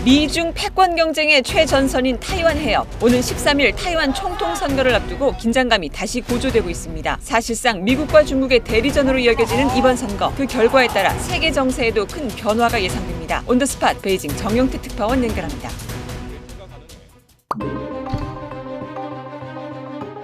미중 패권 경쟁의 최전선인 타이완 해협. 오는 13일 타이완 총통 선거를 앞두고 긴장감이 다시 고조되고 있습니다. 사실상 미국과 중국의 대리전으로 여겨지는 이번 선거. 그 결과에 따라 세계 정세에도 큰 변화가 예상됩니다. 온더스팟 베이징 정용태 특파원 연결합니다.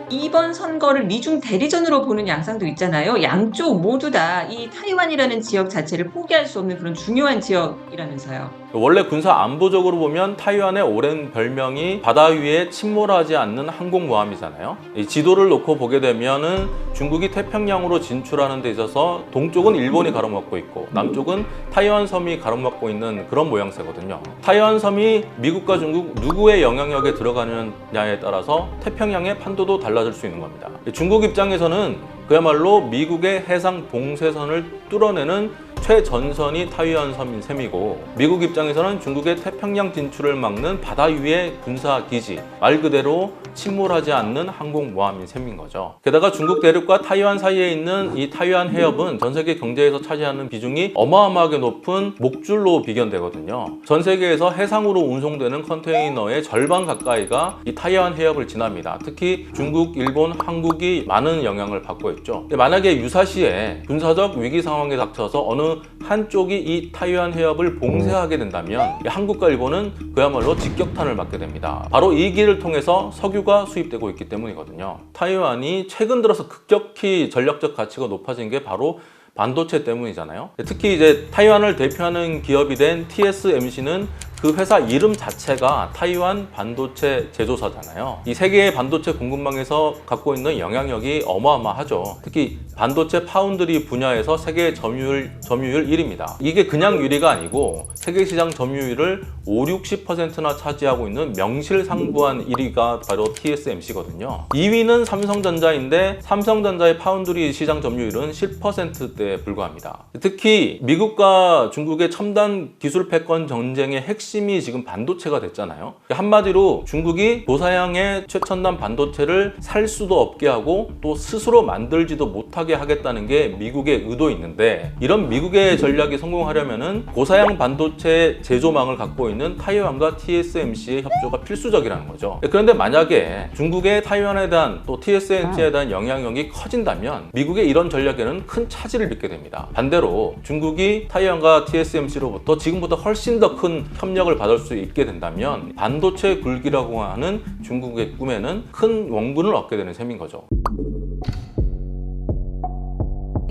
이번 선거를 미중 대리전으로 보는 양상도 있잖아요. 양쪽 모두 다 이 타이완이라는 지역 자체를 포기할 수 없는 그런 중요한 지역이라면서요. 원래 군사 안보적으로 보면 타이완의 오랜 별명이 바다 위에 침몰하지 않는 항공모함이잖아요. 이 지도를 놓고 보게 되면은 중국이 태평양으로 진출하는 데 있어서 동쪽은 일본이 가로막고 있고 남쪽은 타이완 섬이 가로막고 있는 그런 모양새거든요. 타이완 섬이 미국과 중국 누구의 영향력에 들어가느냐에 따라서 태평양의 판도도 달라질 수 있는 겁니다. 중국 입장에서는 그야말로 미국의 해상 봉쇄선을 뚫어내는 최전선이 타이완 섬인 셈이고, 미국 입장에서는 중국의 태평양 진출을 막는 바다 위의 군사기지, 말 그대로 침몰하지 않는 항공모함인 셈인 거죠. 게다가 중국 대륙과 타이완 사이에 있는 이 타이완 해협은 전 세계 경제에서 차지하는 비중이 어마어마하게 높은 목줄로 비견되거든요. 전 세계에서 해상으로 운송되는 컨테이너의 절반 가까이가 이 타이완 해협을 지납니다. 특히 중국, 일본, 한국이 많은 영향을 받고 있죠. 근데 만약에 유사시에 군사적 위기 상황에 닥쳐서 어느 한쪽이 이 타이완 해협을 봉쇄하게 된다면 한국과 일본은 그야말로 직격탄을 맞게 됩니다. 바로 이 길을 통해서 석유가 수입되고 있기 때문이거든요. 타이완이 최근 들어서 급격히 전략적 가치가 높아진 게 바로 반도체 때문이잖아요. 특히 이제 타이완을 대표하는 기업이 된 TSMC는 그 회사 이름 자체가 타이완 반도체 제조사잖아요. 이 세계의 반도체 공급망에서 갖고 있는 영향력이 어마어마하죠. 특히 반도체 파운드리 분야에서 세계 점유율 1위입니다. 이게 그냥 1위가 아니고 세계 시장 점유율을 50~60%나 차지하고 있는 명실상부한 1위가 바로 TSMC거든요. 2위는 삼성전자인데 삼성전자의 파운드리 시장 점유율은 10%대에 불과합니다. 특히 미국과 중국의 첨단 기술 패권 전쟁의 핵심이 지금 반도체가 됐잖아요. 한마디로 중국이 고사양의 최첨단 반도체를 살 수도 없게 하고 또 스스로 만들지도 못하게 하겠다는 게 미국의 의도있는데, 이런 미국의 전략이 성공하려면은 고사양 반도체 제조망을 갖고 있는 타이완과 TSMC의 협조가 필수적이라는 거죠. 그런데 만약에 중국의 타이완에 대한 또 TSMC에 대한 영향력이 커진다면 미국의 이런 전략에는 큰 차질을 빚게 됩니다. 반대로 중국이 타이완과 TSMC로부터 지금보다 훨씬 더 큰 협력을 받을 수 있게 된다면 반도체 굴기라고 하는 중국의 꿈에는 큰 원군을 얻게 되는 셈인 거죠.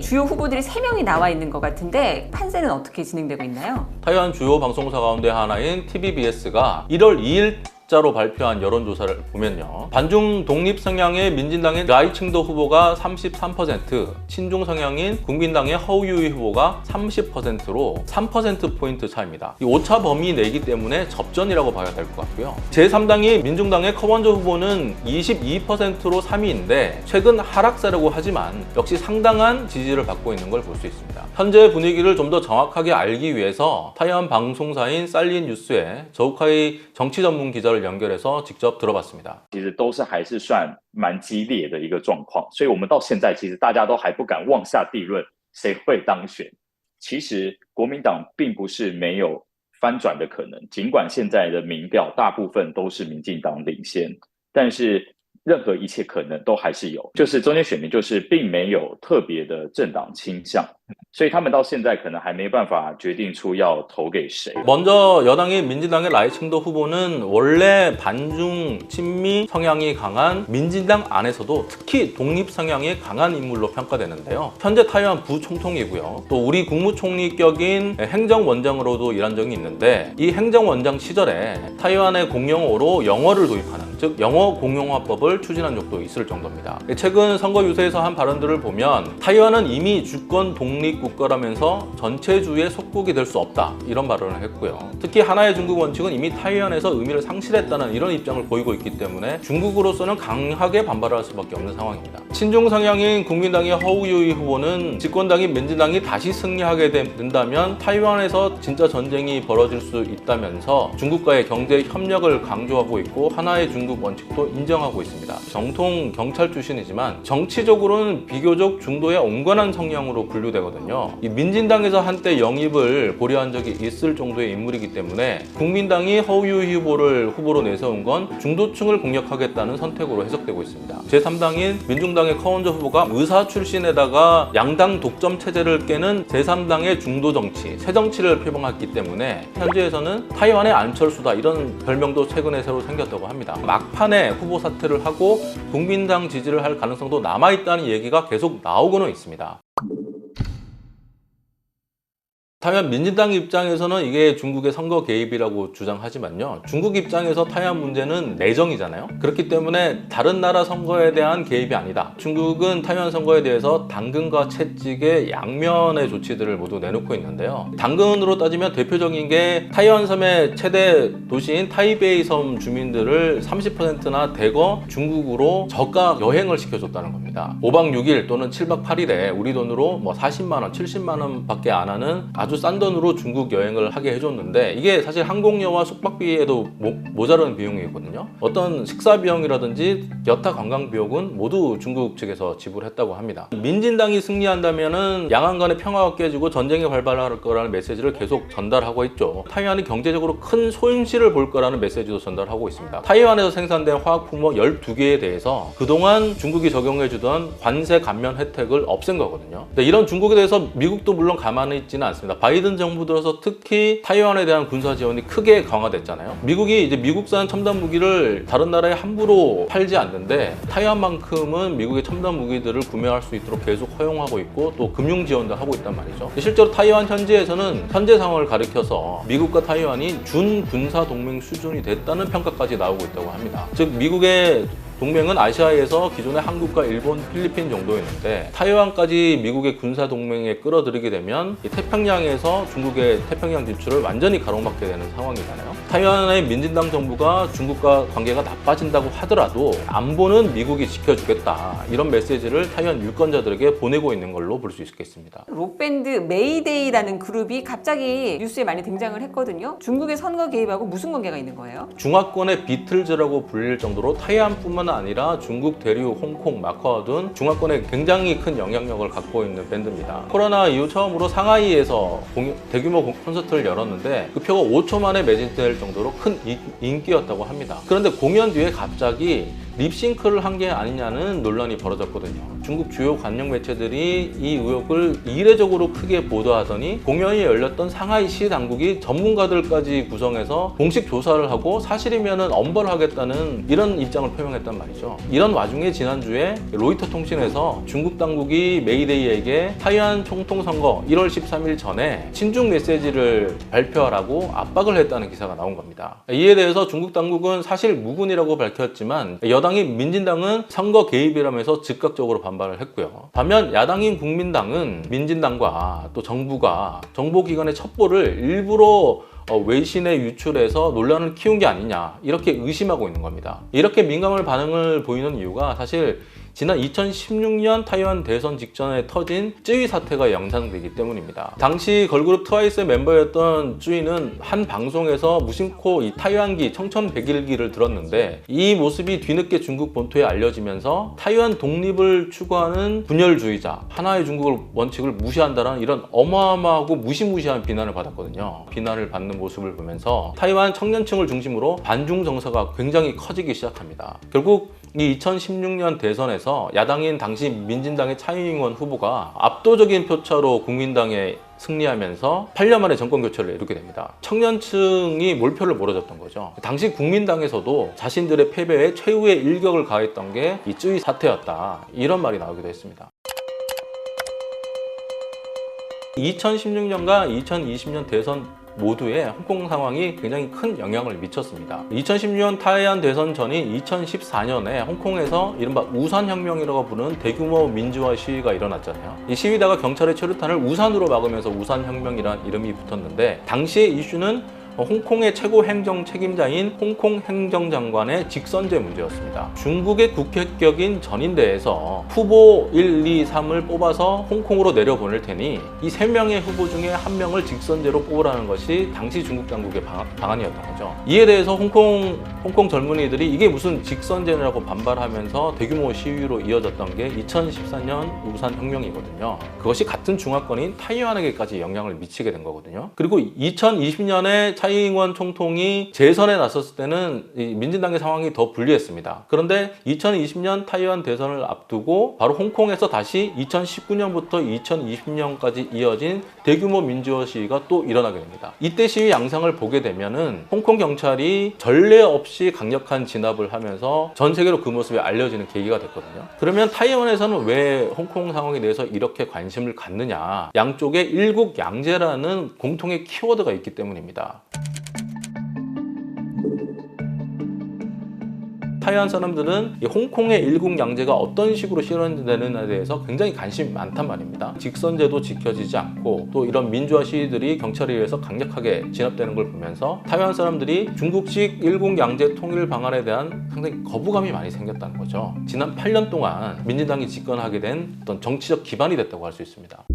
주요 후보들이 3명이 나와 있는 것 같은데 판세는 어떻게 진행되고 있나요? 타이완 주요 방송사 가운데 하나인 TVBS가 1월 2일 자로 발표한 여론조사를 보면요, 반중 독립 성향의 민진당의 라이칭도 후보가 33%, 친중 성향인 국민당의 허우유이 후보가 30%로 3%포인트 차입니다. 이 오차 범위 내기 때문에 접전이라고 봐야 될 것 같고요. 제3당이 민중당의 커먼저 후보는 22%로 3위인데 최근 하락세라고 하지만 역시 상당한 지지를 받고 있는 걸 볼 수 있습니다. 현재 분위기를 좀 더 정확하게 알기 위해서 타이완 방송사인 쌀린 뉴스의 저우카이 정치 전문 기자를 연결해서 직접 들어봤습니다. 其实都是还是算蛮激烈的一个状况，所以我们到现在其实大家都还不敢妄下定论谁会当选。其实国民党并不是没有翻转的可能，尽管现在的民调大部分都是民进党领先，但是任何一切可能都还是有，就是中间选民就是并没有特别的政党倾向，所以他们到现在可能还没办法决定出要投给谁。 먼저 여당인 민진당의 라이칭도 후보는 원래 반중 친미 성향이 강한 민진당 안에서도 특히 독립 성향이 강한 인물로 평가되는데요. 현재 타이완 부총통이고요. 또 우리 국무총리격인 행정원장으로도 일한 적이 있는데, 이 행정원장 시절에 타이완의 공용어로 영어를 도입하는, 즉 영어 공용화법을 추진한 적도 있을 정도입니다. 최근 선거 유세에서 한 발언들을 보면 타이완은 이미 주권 독립 국가라면서 전체주의의 속국이 될 수 없다, 이런 발언을 했고요. 특히 하나의 중국 원칙은 이미 타이완에서 의미를 상실했다는 이런 입장을 보이고 있기 때문에 중국으로서는 강하게 반발할 수밖에 없는 상황입니다. 친중 성향인 국민당의 허우유이 후보는 집권당인 민진당이 다시 승리하게 된다면 타이완에서 진짜 전쟁이 벌어질 수 있다면서 중국과의 경제 협력을 강조하고 있고 하나의 중국 원칙도 인정하고 있습니다. 정통 경찰 출신이지만 정치적으로는 비교적 중도의 온건한 성향으로 분류되고 후보자거든요. 이 민진당에서 한때 영입을 고려한 적이 있을 정도의 인물이기 때문에 국민당이 허우유 후보를 후보로 내세운 건 중도층을 공략하겠다는 선택으로 해석되고 있습니다. 제3당인 민중당의 커먼저 후보가 의사 출신에다가 양당 독점 체제를 깨는 제3당의 중도 정치, 새 정치를 표방했기 때문에 현재에서는 타이완의 안철수다 이런 별명도 최근에 새로 생겼다고 합니다. 막판에 후보 사퇴를 하고 국민당 지지를 할 가능성도 남아있다는 얘기가 계속 나오고는 있습니다. 타이완 민진당 입장에서는 이게 중국의 선거 개입이라고 주장하지만요. 중국 입장에서 타이완 문제는 내정이잖아요. 그렇기 때문에 다른 나라 선거에 대한 개입이 아니다. 중국은 타이완 선거에 대해서 당근과 채찍의 양면의 조치들을 모두 내놓고 있는데요. 당근으로 따지면 대표적인 게 타이완 섬의 최대 도시인 타이베이 섬 주민들을 30%나 대거 중국으로 저가 여행을 시켜줬다는 겁니다. 5박 6일 또는 7박 8일에 우리 돈으로 뭐 40만 원, 70만 원 밖에 안 하는 아주 싼 돈으로 중국 여행을 하게 해줬는데 이게 사실 항공료와 숙박비에도 모자라는 비용이거든요. 어떤 식사 비용이라든지 여타 관광 비용은 모두 중국 측에서 지불했다고 합니다. 민진당이 승리한다면은 양안 간의 평화가 깨지고 전쟁이 발발할 거라는 메시지를 계속 전달하고 있죠. 타이완이 경제적으로 큰 손실을 볼 거라는 메시지도 전달하고 있습니다. 타이완에서 생산된 화학품목 12개에 대해서 그동안 중국이 적용해주던 관세 감면 혜택을 없앤 거거든요. 근데 이런 중국에 대해서 미국도 물론 가만히 있지는 않습니다. 바이든 정부 들어서 특히 타이완에 대한 군사 지원이 크게 강화됐잖아요. 미국이 이제 미국산 첨단 무기를 다른 나라에 함부로 팔지 않는데 타이완만큼은 미국의 첨단 무기들을 구매할 수 있도록 계속 허용하고 있고 또 금융 지원도 하고 있단 말이죠. 실제로 타이완 현지에서는 현재 상황을 가리켜서 미국과 타이완이 준 군사 동맹 수준이 됐다는 평가까지 나오고 있다고 합니다. 즉 미국의 동맹은 아시아에서 기존의 한국과 일본, 필리핀 정도였는데 타이완까지 미국의 군사 동맹에 끌어들이게 되면 이 태평양에서 중국의 태평양 진출을 완전히 가로막게 되는 상황이잖아요. 타이완의 민진당 정부가 중국과 관계가 나빠진다고 하더라도 안보는 미국이 지켜주겠다 이런 메시지를 타이완 유권자들에게 보내고 있는 걸로 볼 수 있겠습니다. 록밴드 메이데이라는 그룹이 갑자기 뉴스에 많이 등장을 했거든요. 중국의 선거 개입하고 무슨 관계가 있는 거예요? 중화권의 비틀즈라고 불릴 정도로 타이완뿐만 아니라 중국, 대륙, 홍콩, 마카오 등 중화권에 굉장히 큰 영향력을 갖고 있는 밴드입니다. 코로나 이후 처음으로 상하이에서 대규모 콘서트를 열었는데 그 표가 5초 만에 매진될 정도로 큰 인기였다고 합니다. 그런데 공연 뒤에 갑자기 립싱크를 한 게 아니냐는 논란이 벌어졌거든요. 중국 주요 관영 매체들이 이 의혹을 이례적으로 크게 보도하더니 공연이 열렸던 상하이시 당국이 전문가들까지 구성해서 공식 조사를 하고 사실이면은 엄벌하겠다는 이런 입장을 표명했단 말이죠. 이런 와중에 지난주에 로이터 통신에서 중국 당국이 메이데이에게 타이완 총통 선거 1월 13일 전에 친중 메시지를 발표하라고 압박을 했다는 기사가 나온 겁니다. 이에 대해서 중국 당국은 사실 무근이라고 밝혔지만 여당인 민진당은 선거 개입이라면서 즉각적으로 반발을 했고요. 반면 야당인 국민당은 민진당과 또 정부가 정보기관의 첩보를 일부러 외신에 유출해서 논란을 키운 게 아니냐 이렇게 의심하고 있는 겁니다. 이렇게 민감한 반응을 보이는 이유가 사실 지난 2016년 타이완 대선 직전에 터진 쯔위 사태가 연상되기 때문입니다. 당시 걸그룹 트와이스의 멤버였던 쯔위는 한 방송에서 무심코 이 타이완기 청천백일기를 들었는데 이 모습이 뒤늦게 중국 본토에 알려지면서 타이완 독립을 추구하는 분열주의자, 하나의 중국을 원칙을 무시한다는 이런 어마어마하고 무시무시한 비난을 받았거든요. 비난을 받는 모습을 보면서 타이완 청년층을 중심으로 반중 정서가 굉장히 커지기 시작합니다. 결국 이 2016년 대선에서 야당인 당시 민진당의 차이잉원 후보가 압도적인 표차로 국민당에 승리하면서 8년 만에 정권 교체를 이루게 됩니다. 청년층이 몰표를 몰아줬던 거죠. 당시 국민당에서도 자신들의 패배에 최후의 일격을 가했던 게 이 쯔위 사태였다. 이런 말이 나오기도 했습니다. 2016년과 2020년 대선 모두의 홍콩 상황이 굉장히 큰 영향을 미쳤습니다. 2016년 타이완 대선 전인 2014년에 홍콩에서 이른바 우산혁명이라고 부르는 대규모 민주화 시위가 일어났잖아요. 이 시위다가 경찰의 최루탄을 우산으로 막으면서 우산혁명이라는 이름이 붙었는데 당시의 이슈는 홍콩의 최고 행정 책임자인 홍콩 행정장관의 직선제 문제였습니다. 중국의 국회격인 전인대에서 후보 1, 2, 3을 뽑아서 홍콩으로 내려보낼 테니 이 3명의 후보 중에 1명을 직선제로 뽑으라는 것이 당시 중국 당국의 방안이었던 거죠. 이에 대해서 홍콩 홍콩 젊은이들이 이게 무슨 직선제라고 반발하면서 대규모 시위로 이어졌던 게 2014년 우산 혁명이거든요. 그것이 같은 중화권인 타이완에게까지 영향을 미치게 된 거거든요. 그리고 2020년에 차이잉원 총통이 재선에 나섰을 때는 민진당의 상황이 더 불리했습니다. 그런데 2020년 타이완 대선을 앞두고 바로 홍콩에서 다시 2019년부터 2020년까지 이어진 대규모 민주화 시위가 또 일어나게 됩니다. 이때 시위 양상을 보게 되면은 홍콩 경찰이 전례 없이 강력한 진압을 하면서 전 세계로 그 모습이 알려지는 계기가 됐거든요. 그러면 타이완에서는 왜 홍콩 상황에 대해서 이렇게 관심을 갖느냐? 양쪽에 일국양제라는 공통의 키워드가 있기 때문입니다. 타이완 사람들은 이 홍콩의 일국양제가 어떤 식으로 실현되느냐에 대해서 굉장히 관심이 많단 말입니다. 직선제도 지켜지지 않고 또 이런 민주화 시위들이 경찰에 의해서 강력하게 진압되는 걸 보면서 타이완 사람들이 중국식 일국양제 통일 방안에 대한 상당히 거부감이 많이 생겼다는 거죠. 지난 8년 동안 민진당이 집권하게 된 어떤 정치적 기반이 됐다고 할 수 있습니다.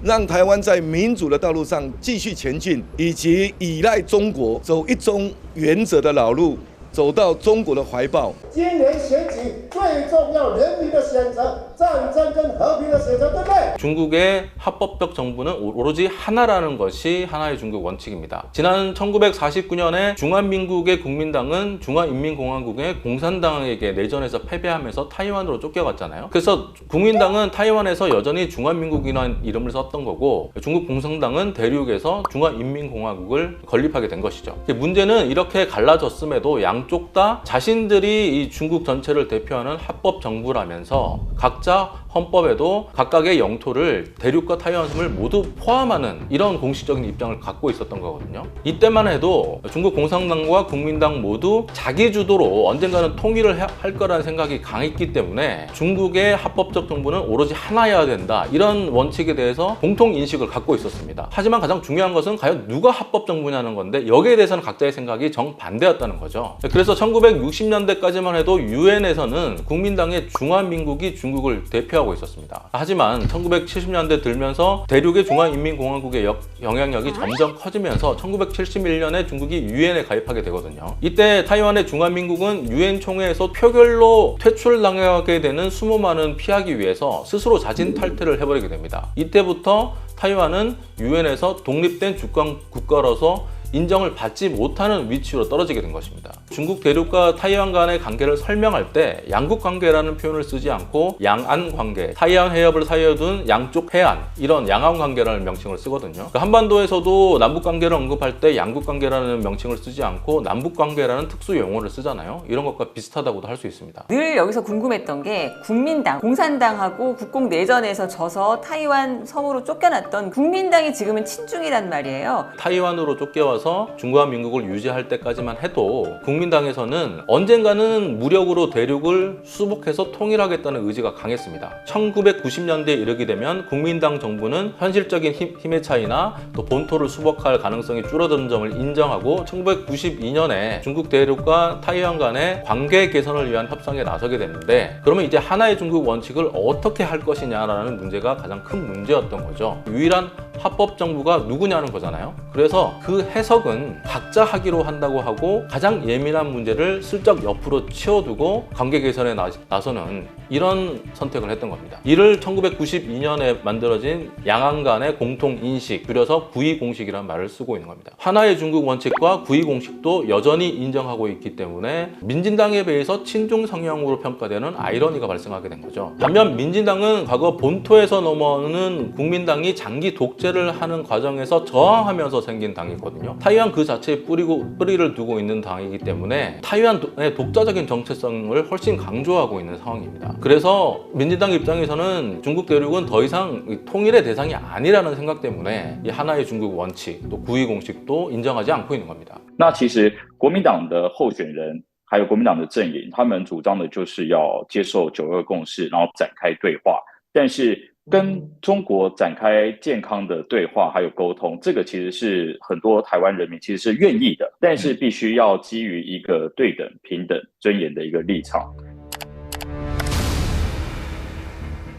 让台湾在民主的道路上继续前进，以及依赖中国走一中原则的老路，走到中国的怀抱。今年选举最重要，人民的选择，战争跟和平的选择，对不对？ 중국의 합법적 정부는 오로지 하나라는 것이 하나의 중국 원칙입니다. 지난 1949년에 중화민국의 국민당은 중화인민공화국의 공산당에게 내전에서 패배하면서 타이완으로 쫓겨갔잖아요. 그래서 국민당은 타이완에서 여전히 중화민국이라는 이름을 썼던 거고 중국 공산당은 대륙에서 중화인민공화국을 건립하게 된 것이죠. 문제는 이렇게 갈라졌음에도 양쪽 다 자신들이 이 중국 전체를 대표하는 합법 정부라면서 각자 헌법에도 각각의 영토를 대륙과 타이완 섬을 모두 포함하는 이런 공식적인 입장을 갖고 있었던 거거든요. 이때만 해도 중국 공산당과 국민당 모두 자기 주도로 언젠가는 통일을 할 거라는 생각이 강했기 때문에 중국의 합법적 정부는 오로지 하나여야 된다, 이런 원칙에 대해서 공통 인식을 갖고 있었습니다. 하지만 가장 중요한 것은 과연 누가 합법 정부냐는 건데 여기에 대해서는 각자의 생각이 정반대였다는 거죠. 그래서 1960년대까지만 해도 유엔에서는 국민당의 중화민국이 중국을 대표하고 있었습니다. 하지만 1970년대 들면서 대륙의 중화인민공화국의 영향력이 점점 커지면서 1971년에 중국이 유엔에 가입하게 되거든요. 이때 타이완의 중화민국은 유엔 총회에서 표결로 퇴출당하게 되는 수모만은 피하기 위해서 스스로 자진 탈퇴를 해버리게 됩니다. 이때부터 타이완은 유엔에서 독립된 주권 국가로서 인정을 받지 못하는 위치로 떨어지게 된 것입니다. 중국 대륙과 타이완 간의 관계를 설명할 때 양국 관계라는 표현을 쓰지 않고 양안 관계, 타이완 해협을 사이에 둔 양쪽 해안, 이런 양안 관계라는 명칭을 쓰거든요. 한반도에서도 남북 관계를 언급할 때 양국 관계라는 명칭을 쓰지 않고 남북 관계라는 특수 용어를 쓰잖아요. 이런 것과 비슷하다고도 할 수 있습니다. 늘 여기서 궁금했던 게 국민당, 공산당하고 국공 내전에서 져서 타이완 섬으로 쫓겨났던 국민당이 지금은 친중이란 말이에요. 타이완으로 쫓겨와서 중화민국을 유지할 때까지만 해도 국민당에서는 언젠가는 무력으로 대륙을 수복해서 통일하겠다는 의지가 강했습니다. 1990년대에 이르게 되면 국민당 정부는 현실적인 힘의 차이나 또 본토를 수복할 가능성이 줄어드는 점을 인정하고 1992년에 중국 대륙과 타이완 간의 관계 개선을 위한 협상에 나서게 됐는데, 그러면 이제 하나의 중국 원칙을 어떻게 할 것이냐라는 문제가 가장 큰 문제였던 거죠. 유일한 합법 정부가 누구냐는 거잖아요. 그래서 그 해석은 각자 하기로 한다고 하고 가장 예민한 문제를 슬쩍 옆으로 치워두고 관계 개선에 나서는 이런 선택을 했던 겁니다. 이를 1992년에 만들어진 양안 간의 공통 인식, 줄여서 9.2 공식이라는 말을 쓰고 있는 겁니다. 하나의 중국 원칙과 9.2 공식도 여전히 인정하고 있기 때문에 민진당에 비해서 친중 성향으로 평가되는 아이러니가 발생하게 된 거죠. 반면 민진당은 과거 본토에서 넘어오는 국민당이 장기 독재를 하는 과정에서 저항하면서 생긴 당이거든요. 타이완 그 자체에 뿌리를 두고 있는 당이기 때문에 타이완의 독자적인 정체성을 훨씬 강조하고 있는 상황입니다. 그래서 민진당 입장에서는 중국 대륙은 더 이상 통일의 대상이 아니라는 생각 때문에 이 하나의 중국 원칙, 또 9.2 공식도 인정하지 않고 있는 겁니다. 那其实国民党的候选人还有国民党的阵营，他们主张的就是要接受9·2共识，然后展开对话。但是跟中国展开健康的对话还有沟通，这个其实是很多台湾人民其实是愿意的，但是必须要基于一个对等、平等、尊严的一个立场。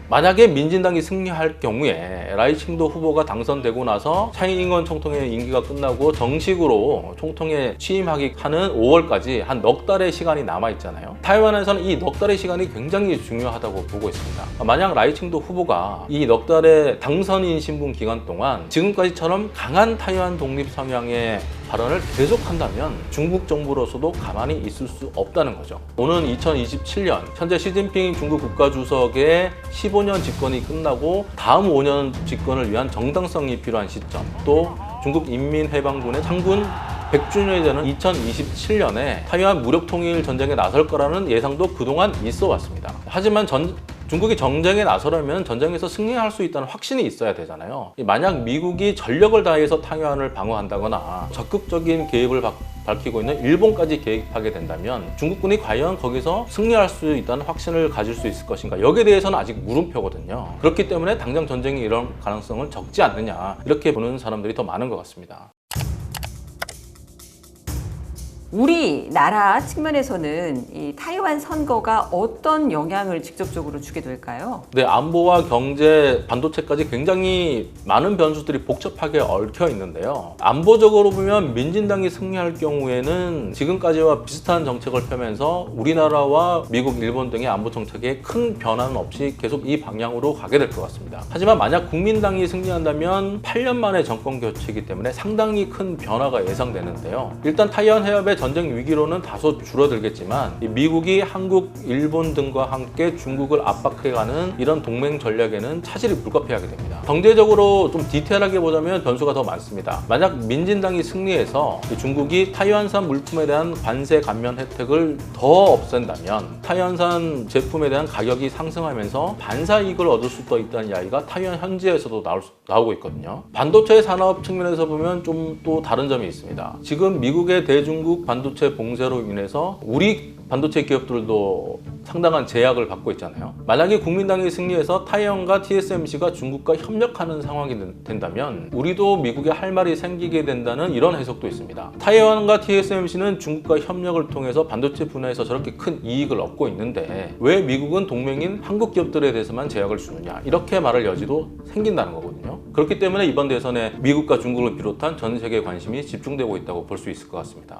만약에 민진당이 승리할 경우에 라이칭도 후보가 당선되고 나서 차이잉원 총통의 임기가 끝나고 정식으로 총통에 취임하기 하는 5월까지 한 넉 달의 시간이 남아 있잖아요. 타이완에서는 이 넉 달의 시간이 굉장히 중요하다고 보고 있습니다. 만약 라이칭도 후보가 이 넉 달의 당선인 신분 기간 동안 지금까지처럼 강한 타이완 독립 성향의 발언을 계속한다면 중국 정부로서도 가만히 있을 수 없다는 거죠. 오는 2027년 현재 시진핑 중국 국가주석의 15년 집권이 끝나고 다음 5년 집권을 위한 정당성이 필요한 시점, 또 중국 인민해방군의 창군 100주년이 되는 2027년에 타이완 무력통일 전쟁에 나설 거라는 예상도 그동안 있어 왔습니다. 하지만 중국이 전쟁에 나서려면 전쟁에서 승리할 수 있다는 확신이 있어야 되잖아요. 만약 미국이 전력을 다해서 타이완을 방어한다거나 적극적인 개입을 밝히고 있는 일본까지 개입하게 된다면 중국군이 과연 거기서 승리할 수 있다는 확신을 가질 수 있을 것인가, 여기에 대해서는 아직 물음표거든요. 그렇기 때문에 당장 전쟁이 일어날 가능성은 적지 않느냐, 이렇게 보는 사람들이 더 많은 것 같습니다. 우리나라 측면에서는 이 타이완 선거가 어떤 영향을 직접적으로 주게 될까요? 네, 안보와 경제, 반도체까지 굉장히 많은 변수들이 복잡하게 얽혀 있는데요. 안보적으로 보면 민진당이 승리할 경우에는 지금까지와 비슷한 정책을 펴면서 우리나라와 미국, 일본 등의 안보 정책에 큰 변화는 없이 계속 이 방향으로 가게 될 것 같습니다. 하지만 만약 국민당이 승리한다면 8년 만에 정권 교체이기 때문에 상당히 큰 변화가 예상되는데요. 일단 타이완 해협의 전쟁 위기로는 다소 줄어들겠지만 미국이 한국, 일본 등과 함께 중국을 압박해가는 이런 동맹 전략에는 차질이 불가피하게 됩니다. 경제적으로 좀 디테일하게 보자면 변수가 더 많습니다. 만약 민진당이 승리해서 중국이 타이완산 물품에 대한 관세 감면 혜택을 더 없앤다면 타이완산 제품에 대한 가격이 상승하면서 반사이익을 얻을 수도 있다는 이야기가 타이완 현지에서도 나오고 있거든요. 반도체 산업 측면에서 보면 좀 또 다른 점이 있습니다. 지금 미국의 대중국 반도체 봉쇄로 인해서 우리 반도체 기업들도 상당한 제약을 받고 있잖아요. 만약에 국민당이 승리해서 타이완과 TSMC가 중국과 협력하는 상황이 된다면 우리도 미국에 할 말이 생기게 된다는 이런 해석도 있습니다. 타이완과 TSMC는 중국과 협력을 통해서 반도체 분야에서 저렇게 큰 이익을 얻고 있는데 왜 미국은 동맹인 한국 기업들에 대해서만 제약을 주느냐, 이렇게 말할 여지도 생긴다는 거거든요. 그렇기 때문에 이번 대선에 미국과 중국을 비롯한 전 세계 관심이 집중되고 있다고 볼 수 있을 것 같습니다.